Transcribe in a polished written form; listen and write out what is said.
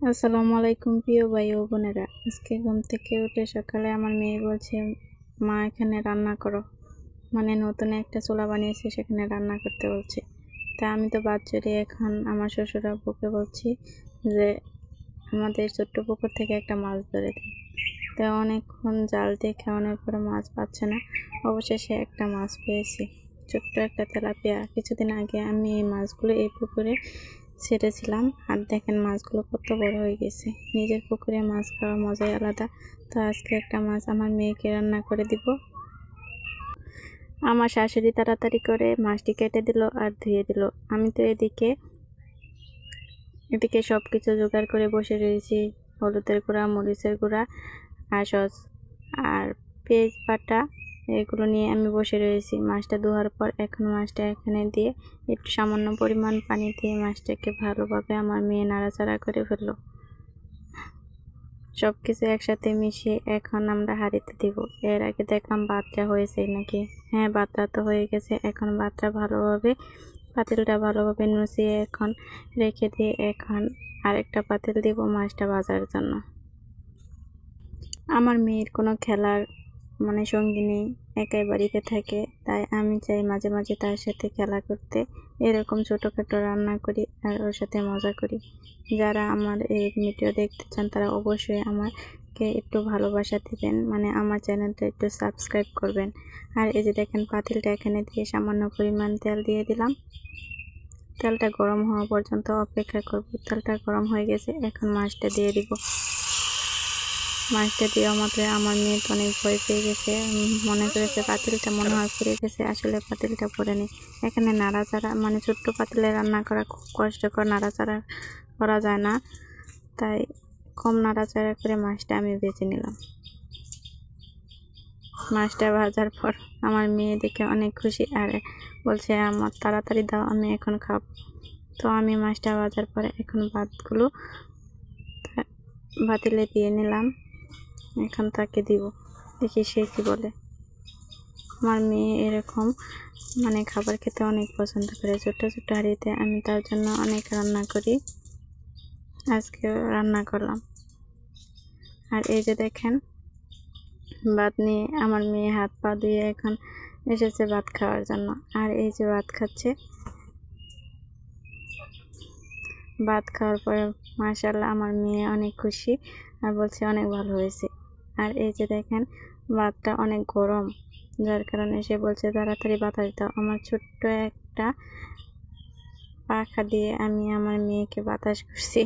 আসসালামু আলাইকুম প্রিয় ভাই ও বোনেরা। আজকে ঘুম থেকে উঠে সকালে আমার মেয়ে বলছে, মা এখানে রান্না করো। মানে নতুন একটা চুলা বানিয়েছে, সেখানে রান্না করতে বলছে। তা আমি তো বাদ জড়িয়ে এখন আমার শ্বশুর আব্বুকে বলছি যে আমাদের ছোট্ট পুকুর থেকে একটা মাছ ধরে দিই। তা অনেকক্ষণ জাল দিয়ে খাওয়ানোর পরে মাছ পাচ্ছে না, অবশেষে একটা মাছ পেয়েছি, ছোট্ট একটা তেলাপিয়া। কিছুদিন আগে আমি এই মাছগুলো এই পুকুরে ছেড়েছিলাম, আর দেখেন মাছগুলো কত বড় হয়ে গেছে। নিজের পুকুরে মাছ খাওয়ার মজাই আলাদা। তো আজকে একটা মাছ আমার মেয়েকে রান্না করে দিব। আমার শাশুড়ি তাড়াতাড়ি করে মাছটি কেটে দিল আর ধুয়ে দিল। আমি তো এদিকে এদিকে সব কিছু জোগাড় করে বসে রয়েছি। হলুদের গুঁড়া, মরিচের গুঁড়া আর সস আর পেঁয়াজ বাটা, এগুলো নিয়ে আমি বসে রয়েছি। মাছটা ধোয়ার পর এখন মাছটা এখানে দিয়ে একটু সামান্য পরিমাণ পানি দিয়ে মাছটাকে ভালোভাবে আমার মেয়ে নাড়াচাড়া করে ফেললো। সব কিছু একসাথে মিশিয়ে এখন আমরা হাঁড়িতে দিব। এর আগে দেখলাম ভাতটা হয়েছে নাকি। হ্যাঁ, ভাতটা তো হয়ে গেছে। এখন ভাতটা ভালোভাবে, পাতিলটা ভালোভাবে নুচিয়ে এখন রেখে দিয়ে এখন আরেকটা পাতিল দিব মাছটা ভাজার জন্য। আমার মেয়ের কোনো খেলার সঙ্গী নেই, একাই বাড়িতে থাকে। তাই আমি চাই মাঝে মাঝে তার সাথে খেলা করতে। এরকম ছোটোখাটো রান্না করি আর ওর সাথে মজা করি। যারা আমার এই ভিডিও দেখতে চান তারা অবশ্যই আমাকে একটু ভালোবাসা দিবেন, আমার চ্যানেলটা একটু সাবস্ক্রাইব করবেন। আর এই যে দেখেন পাতিলটা এখানে দিয়ে সামান্য পরিমাণ তেল দিয়ে দিলাম। তেলটা গরম হওয়া পর্যন্ত অপেক্ষা করব। তেলটা গরম হয়ে গেছে, এখন মাছটা দিয়ে দিব। মাছটা দেওয়া মাত্র আমার মেয়ে তো অনেক ভয় পেয়ে গেছে, মনে করেছে পাতিলটা মনে হয় পুড়ে গেছে। আসলে পাতিলটা পড়েনি। এখানে নাড়াচাড়া, ছোট্ট পাতিলে রান্না করা খুব কষ্টকর, নাড়াচাড়া করা যায় না। তাই কম নাড়াচাড়া করে মাছটা আমি ভেজে নিলাম। মাছটা ভাজার পর আমার মেয়ে দেখে অনেক খুশি আর বলছে, আমার তাড়াতাড়ি দাও, আমি এখন খাবো। তো আমি মাছটা ভাজার পরে এখন ভাতগুলো পাতিলে দিয়ে নিলাম। এখন তাকে দিব, দেখি সে কি বলে। আমার মেয়ে এরকম খাবার খেতে অনেক পছন্দ করে। ছোটো ছোটো হাঁড়িতে আমি তার জন্য অনেক রান্না করি। আজকে রান্না করলাম। আর এই যে দেখেন ভাত নিয়ে আমার মেয়ে হাত পা ধুয়ে এখন এসেছে ভাত খাওয়ার জন্য। আর এই যে ভাত খাচ্ছে। ভাত খাওয়ার পরে মাশাআল্লাহ আমার মেয়ে অনেক খুশি আর বলছে অনেক ভালো হয়েছে। আর এই যে দেখেন ভাতটা অনেক গরম, যার কারণে সে বলছে তাড়াতাড়ি বাতাস দাও। আমার ছোট্ট একটা পাখা দিয়ে আমি আমার মেয়েকে বাতাস করছি।